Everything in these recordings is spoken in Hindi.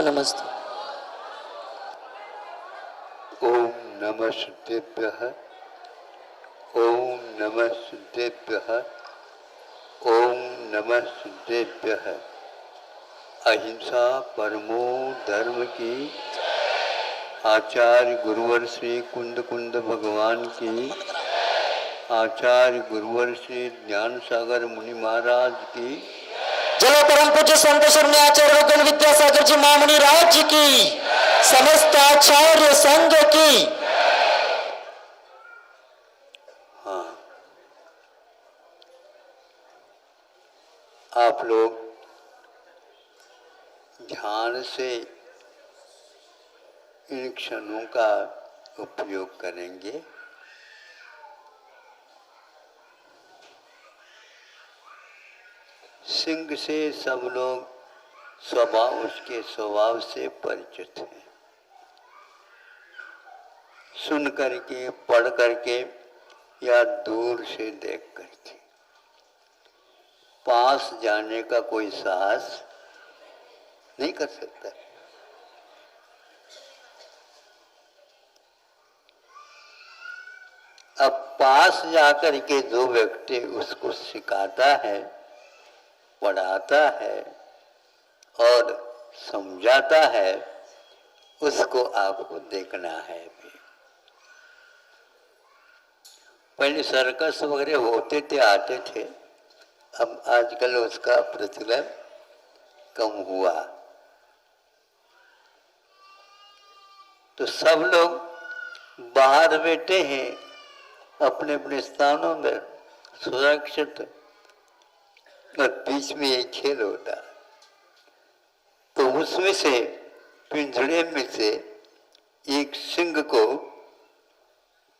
नमस्ते। ओम नमः शुद्धेभ्यः, ओम नमः शुद्धेभ्यः, ओम नमः शुद्धेभ्यः। अहिंसा परमो धर्म की, आचार्य गुरुवर श्री कुंद कुंद भगवान की, आचार्य गुरुवर श्री ज्ञान सागर मुनि महाराज की, जय परम पूज्य संत शून्य आचार्य गण विद्यासागर जी महामुनि राज जी की, समस्त आचार्य संघ की। हाँ, आप लोग ध्यान से इन क्षणों का उपयोग करेंगे। सिंह से सब लोग उसके स्वभाव से परिचित हैं। सुन करके, पढ़ करके या दूर से देख करके, पास जाने का कोई साहस नहीं कर सकता। अब पास जाकर के जो व्यक्ति उसको सिखाता है, पढ़ाता है और समझाता है, उसको आपको देखना है भी। पहले सर्कस वगैरह होते थे, आते थे, अब आजकल उसका प्रचलन कम हुआ। तो सब लोग बाहर बैठे हैं अपने अपने स्थानों में सुरक्षित, और बीच में एक खेल होता। तो उसमें से, पिंजड़े में से एक सिंह को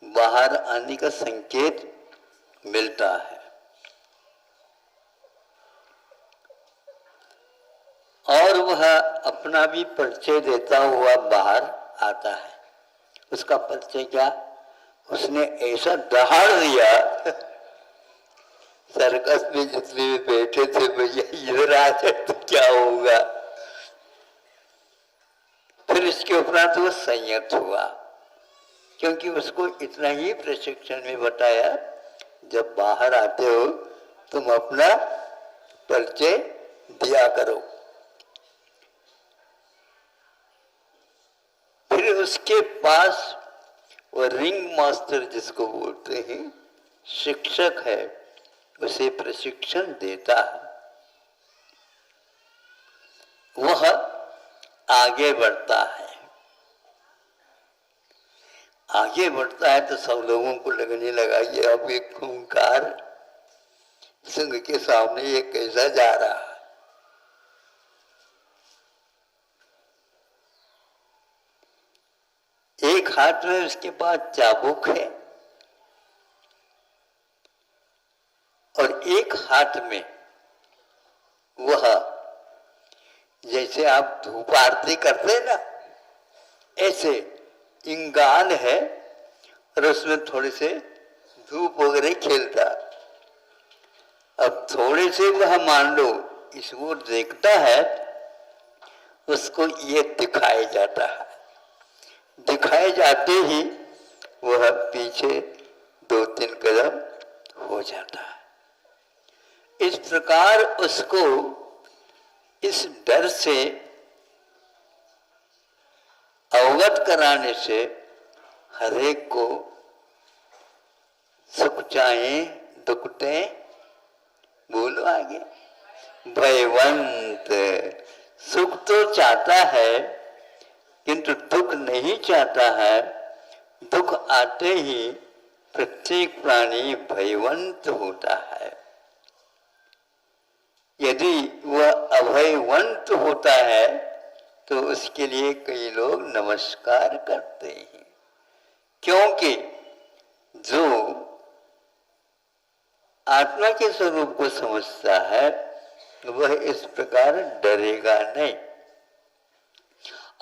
बाहर आने का संकेत मिलता है, और वह अपना भी परिचय देता हुआ बाहर आता है। उसका परिचय क्या? उसने ऐसा दहाड़ दिया, सर्कस में जितने भी बैठे थे, भैया इधर आ जाए तो क्या होगा। फिर इसके उपरांत वो संयत हुआ, क्योंकि उसको इतना ही प्रशिक्षण में बताया, जब बाहर आते हो तुम अपना परिचय दिया करो। फिर उसके पास वो रिंग मास्टर जिसको बोलते हैं, शिक्षक है, उसे प्रशिक्षण देता है। वह आगे बढ़ता है। आगे बढ़ता है तो सब लोगों को लगने लगा ये अब एक खूंखार सिंह के सामने ये कैसा जा रहा है। एक हाथ में उसके पास चाबुक है और एक हाथ में वह, जैसे आप धूप आरती करते हैं ना, ऐसे इंगान है, और उसमें थोड़े से धूप वगैरह खेलता। अब थोड़े से वह मान लो इस ओर देखता है, उसको ये दिखाया जाता है। दिखाए जाते ही वह पीछे 2-3 कदम हो जाता है। इस प्रकार उसको इस डर से अवगत कराने से हरेक को सुख चाहे दुख ते, बोलो आगे, भयवंत। सुख तो चाहता है किंतु दुख नहीं चाहता है। दुख आते ही प्रत्येक प्राणी भयवंत होता है। यदि वह अभयवंत होता है तो उसके लिए कई लोग नमस्कार करते हैं, क्योंकि जो आत्मा के स्वरूप को समझता है वह इस प्रकार डरेगा नहीं,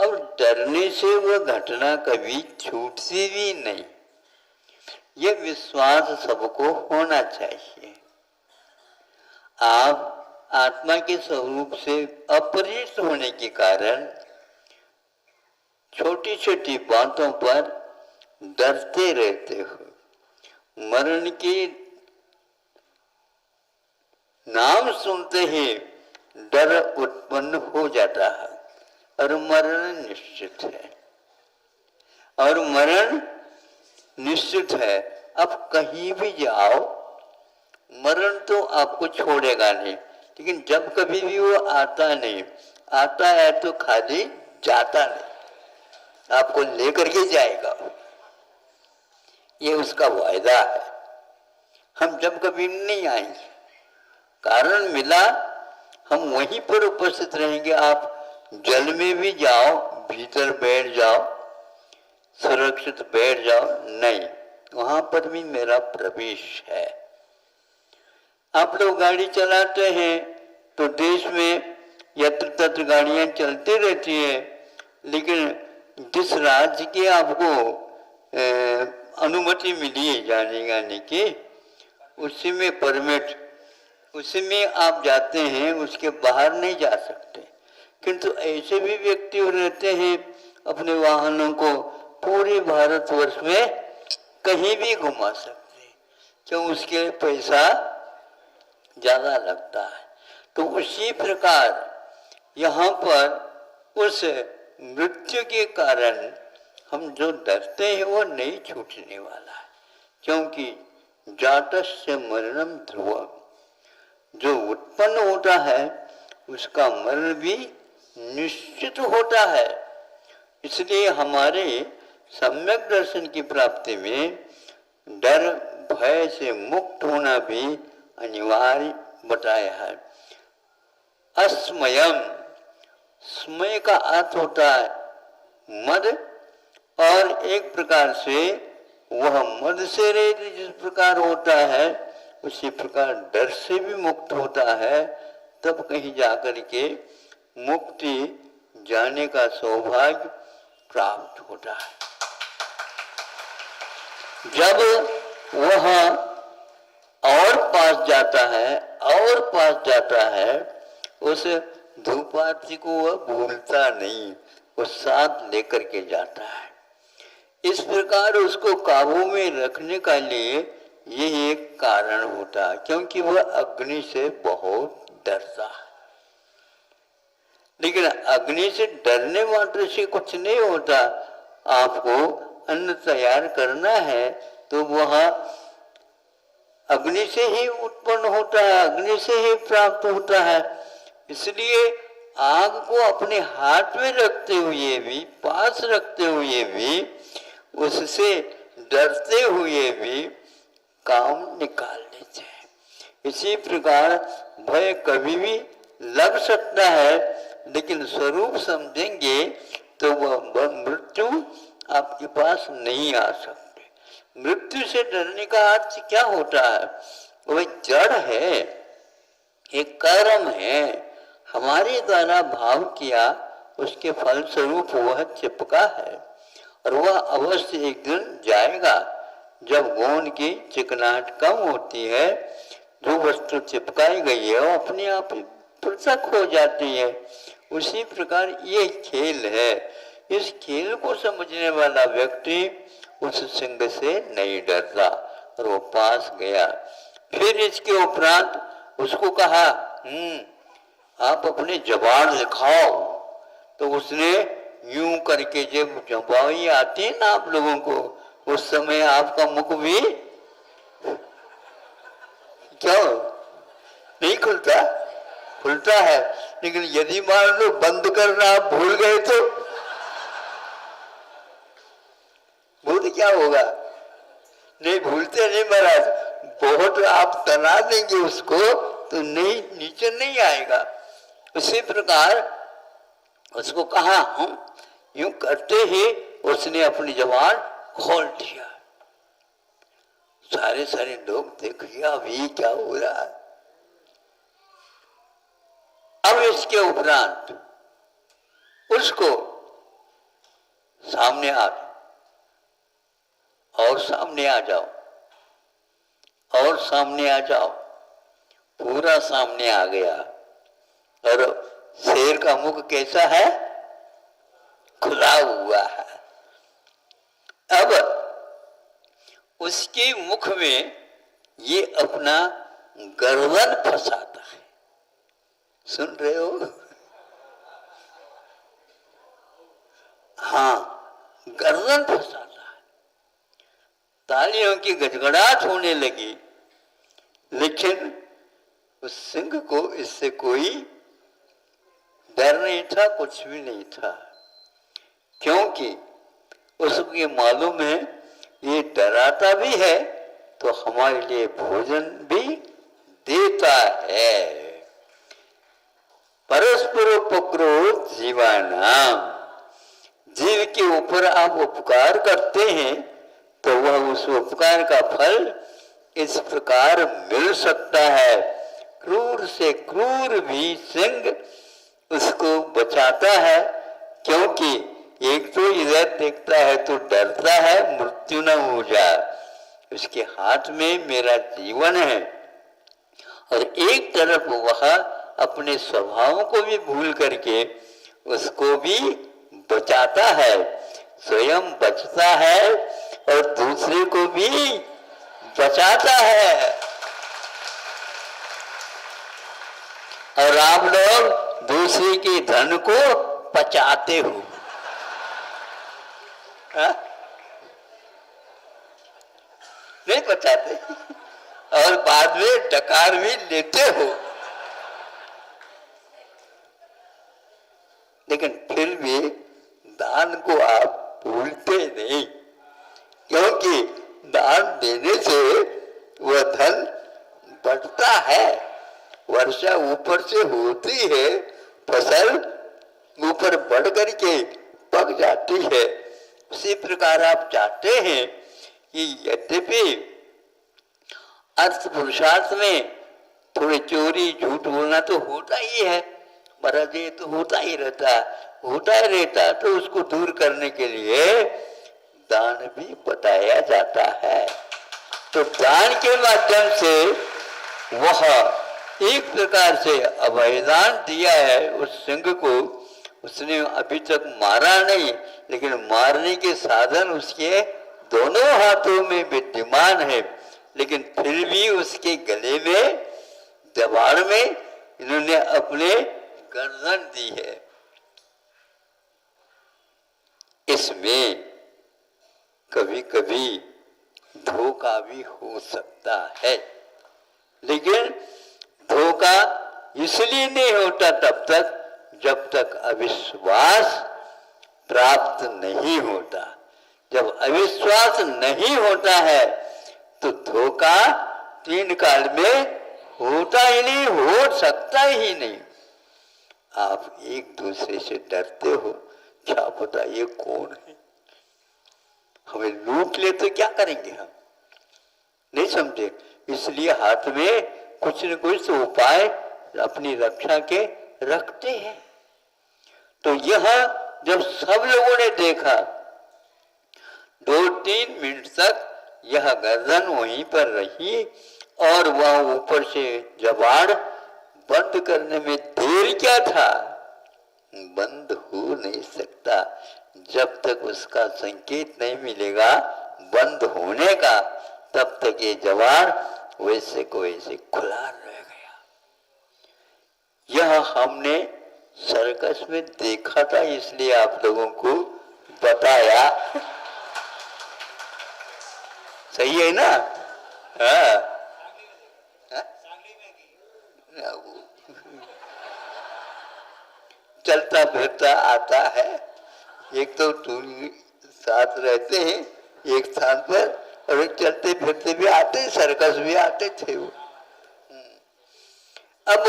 और डरने से वह घटना कभी छूटती भी नहीं। यह विश्वास सबको होना चाहिए। आप आत्मा के स्वरूप से अपरिचित होने के कारण छोटी छोटी बातों पर डरते रहते हो। मरण की नाम सुनते ही डर उत्पन्न हो जाता है और मरण निश्चित है। और मरण निश्चित है। अब कहीं भी जाओ मरण तो आपको छोड़ेगा नहीं, लेकिन जब कभी भी वो आता नहीं, आता है तो खाली जाता नहीं, आपको लेकर के जाएगा। ये उसका वायदा है। हम जब कभी नहीं आएंगे, कारण मिला हम वहीं पर उपस्थित रहेंगे। आप जल में भी जाओ, भीतर बैठ जाओ, सुरक्षित बैठ जाओ, नहीं, वहां पर भी मेरा प्रवेश है। आप लोग गाड़ी चलाते हैं तो देश में यत्र तत्र गाड़ियां चलती रहती है, लेकिन जिस राज्य की आपको अनुमति मिली है जाने की, उसी में परमिट, उसी में आप जाते हैं, उसके बाहर नहीं जा सकते। किंतु ऐसे भी व्यक्ति रहते हैं अपने वाहनों को पूरे भारतवर्ष में कहीं भी घुमा सकते हैं, क्यों? उसके लिए पैसा ज्यादा लगता है। तो उसी प्रकार यहाँ पर उस मृत्यु के कारण हम जो डरते हैं वो नहीं छूटने वाला है, क्योंकि जातस्य मरणम ध्रुवम, जो उत्पन्न होता है उसका मरण भी निश्चित होता है। इसलिए हमारे सम्यक दर्शन की प्राप्ति में डर भय से मुक्त होना भी अनिवार्य बताया है। अस्मयम, स्मय का अर्थ होता है मद, और एक प्रकार से वह मद से रहित जिस प्रकार होता है उसी प्रकार डर से भी मुक्त होता है। तब कहीं जाकर के मुक्ति जाने का सौभाग्य प्राप्त होता है। जब वह और पास जाता है और पास जाता है, उस धूपार्थी को वह भूलता नहीं, वो साथ लेकर के जाता है। इस प्रकार उसको काबू में रखने का लिए यही एक कारण होता है, क्योंकि वह अग्नि से बहुत डरता है। लेकिन अग्नि से डरने मात्र से कुछ नहीं होता। आपको अन्न तैयार करना है तो वह अग्नि से ही उत्पन्न होता है, अग्नि से ही प्राप्त होता है। इसलिए आग को अपने हाथ में रखते हुए भी, पास रखते हुए भी, उससे डरते हुए भी काम निकाल लेते हैं। इसी प्रकार भय कभी भी लग सकता है, लेकिन स्वरूप समझेंगे तो वह मृत्यु आपके पास नहीं आ सकती। मृत्यु से डरने का अर्थ क्या होता है? वह जड़ है, एक कर्म है, हमारे द्वारा भाव किया उसके फल स्वरूप वह चिपका है, और वह अवश्य एक दिन जाएगा। जब गोंद की चिकनाहट कम होती है, जो वस्तु चिपकाई गई है वो अपने आप पृथक हो जाती है। उसी प्रकार ये खेल है। इस खेल को समझने वाला व्यक्ति उस सिंह से नहीं डरता, और वो पास गया। फिर इसके उपरांत उसको कहा, आप अपने जबान दिखाओ। तो उसने यूं करके, जब जबाई आती है ना आप लोगों को, उस समय आपका मुख भी क्यों नहीं खुलता? खुलता है। लेकिन यदि मान लो बंद करना आप भूल गए तो क्या होगा? नहीं भूलते नहीं महाराज, बहुत आप तना देंगे उसको तो नहीं, नीचे नहीं आएगा। उसी प्रकार उसको कहा, हम यूं करते ही उसने अपनी जबान खोल दिया। सारे लोग देखिए अभी क्या हो रहा है। अब इसके उपरांत उसको सामने आ, और सामने आ जाओ, और सामने आ जाओ। पूरा सामने आ गया। और शेर का मुख कैसा है? खुला हुआ है। अब उसके मुख में ये अपना गर्दन फंसाता है। सुन रहे हो? हाँ, गर्दन फंसाता है। तालियों की गड़गड़ाहट होने लगी, लेकिन उस सिंह को इससे कोई डर नहीं था, कुछ भी नहीं था, क्योंकि उसको मालूम है ये डराता भी है तो हमारे लिए भोजन भी देता है। परस्पर उपकार जीवानाम, जीव के ऊपर आप उपकार करते हैं तो वह उस उपकार का फल इस प्रकार मिल सकता है। क्रूर से क्रूर भी सिंह उसको बचाता है, क्योंकि एक तो इधर देखता है तो डरता है मृत्यु न हो जाए, उसके हाथ में मेरा जीवन है, और एक तरफ वह अपने स्वभाव को भी भूल करके उसको भी बचाता है, स्वयं बचता है और दूसरे को भी बचाता है। और आप लोग दूसरे के धन को पचाते हो, नहीं पचाते, और बाद में डकार भी लेते हो, लेकिन फिर भी दान को आप भूलते नहीं, क्योंकि दान देने से वह धन बढ़ता है। वर्षा ऊपर से होती है, फसल ऊपर बढ़ करके पक जाती है। उसी प्रकार आप चाहते हैं कि यद्यपि अर्थ पुरुषार्थ में थोड़ी चोरी झूठ बोलना तो होता ही है, महाराज ये तो होता ही रहता है, तो उसको दूर करने के लिए दान भी बताया जाता है। तो दान के माध्यम से वह एक प्रकार से अभयदान दिया है उस सिंह को। उसने अभी तक मारा नहीं, लेकिन मारने के साधन उसके दोनों हाथों में विद्यमान है, लेकिन फिर भी उसके गले में जबाड़ में इन्होंने अपने गर्दन दी है। इसमें कभी कभी धोखा भी हो सकता है, लेकिन धोखा इसलिए नहीं होता तब तक जब तक अविश्वास प्राप्त नहीं होता। जब अविश्वास नहीं होता है तो धोखा तीन काल में होता ही नहीं, हो सकता ही नहीं। आप एक दूसरे से डरते हो, क्या पता ये कौन है, हमें लूट ले तो क्या करेंगे हम, नहीं समझे, इसलिए हाथ में कुछ न कुछ उपाय अपनी रक्षा के रखते हैं। तो यह जब सब लोगों ने देखा, 2-3 मिनट तक यह गर्दन वहीं पर रही और वह ऊपर से जबाड़ बंद करने में देर क्या था, बंद हो नहीं सकता जब तक उसका संकेत नहीं मिलेगा बंद होने का, तब तक ये जबाड़ वैसे को वैसे खुला रह गया। यह हमने सर्कस में देखा था, इसलिए आप लोगों को बताया। सही है ना? हाँ, चलता फिरता आता है, एक तो तुम साथ रहते हैं एक स्थान पर, और एक चलते फिरते भी आते, सर्कस भी आते थे वो। अब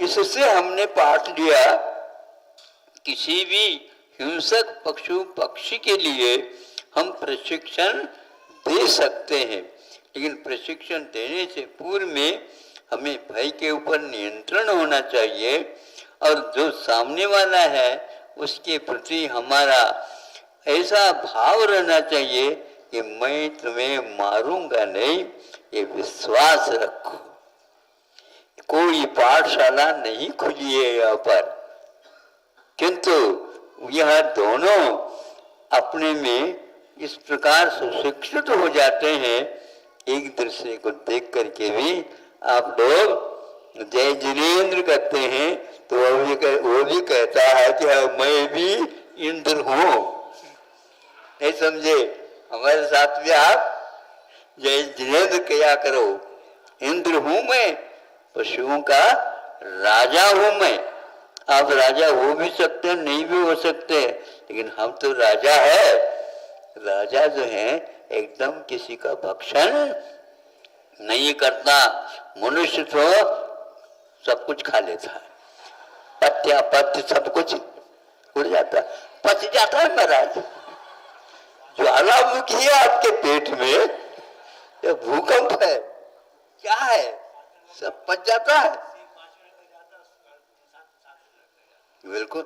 इससे हमने पाठ लिया, किसी भी हिंसक पशु पक्षी के लिए हम प्रशिक्षण दे सकते हैं, लेकिन प्रशिक्षण देने से पूर्व में हमें भय के ऊपर नियंत्रण होना चाहिए, और जो सामने वाला है उसके प्रति हमारा ऐसा भाव रहना चाहिए कि मैं तुम्हें मारूंगा नहीं, ये विश्वास रखो। कोई पाठशाला नहीं खुली है यहाँ पर, किंतु यह दोनों अपने में इस प्रकार सुशिक्षित हो जाते हैं, एक दूसरे को देख करके भी आप लोग जय जिनेन्द्र कहते हैं तो वो भी कहता है कि हाँ, मैं भी इंद्र हूं। नहीं समझे? हमारे साथ भी आप जय जिनेन्द्र किया करो। इंद्र हूं मैं, पशुओं का राजा हूं मैं। आप राजा हो भी सकते हैं, नहीं भी हो सकते, लेकिन हम तो राजा है। राजा जो है एकदम किसी का भक्षण नहीं करता। मनुष्य तो सब कुछ खा लेता है, पत्या पत्य सब कुछ उड़ जाता, पच जाता है महाराज। ज्वालामुखी है आपके पेट में, ये भूकंप है, क्या है, सब पच जाता है। बिल्कुल,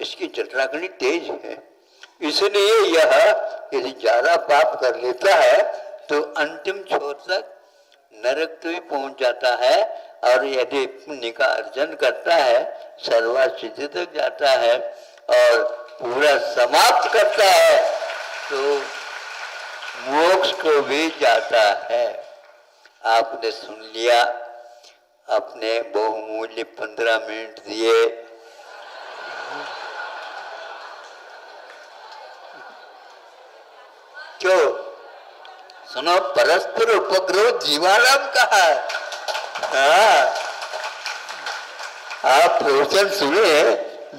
इसकी चटराकनी तेज है, इसलिए यह यदि ज्यादा पाप कर लेता है तो अंतिम छोर तक नरक तो ही पहुंच जाता है, और यदि पुण्य का अर्जन करता है सर्वसिद्धि तक जाता है और पूरा समाप्त करता है तो मोक्ष को भी जाता है। आपने सुन लिया, अपने बहुमूल्य 15 मिनट दिए। क्यों? सुनो, परस्पर उपग्रह जीवाराम कहा है। आप प्रवचन सुने,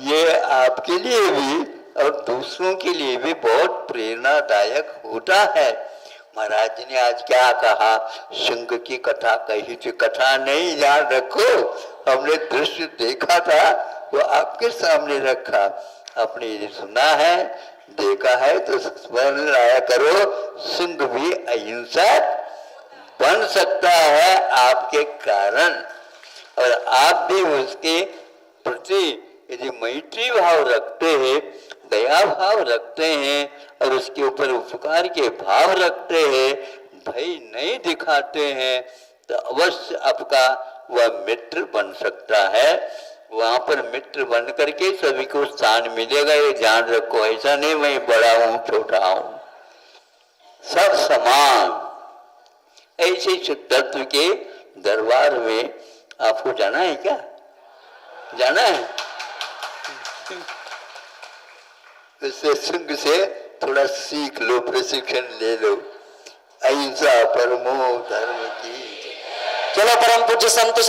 ये आपके लिए भी और दूसरों के लिए भी बहुत प्रेरणादायक होता है। महाराज ने आज क्या कहा, सिंह की कथा कही थी, कथा नहीं याद रखो, हमने दृश्य देखा था वो आपके सामने रखा, आपने ये सुना है देखा है तो स्मरण लाया करो। सिंह भी अहिंसक बन सकता है आपके कारण, और आप भी उसके प्रति यदि मैत्री भाव रखते हैं, दया भाव रखते हैं और उसके ऊपर उपकार के भाव रखते हैं, भय नहीं दिखाते हैं, तो अवश्य आपका वह मित्र बन सकता है। वहां पर मित्र बन करके सभी को स्थान मिलेगा, ये ध्यान रखो। ऐसा नहीं मैं बड़ा हूं छोटा हूं, सब समान। ऐसे शुद्धत्व के दरबार में आपको जाना है क्या? जाना है? इससे सिंह से थोड़ा सीख लो, प्रशिक्षण ले लो। अहिंसा परमो धर्म की। चलो परम पूज्य संत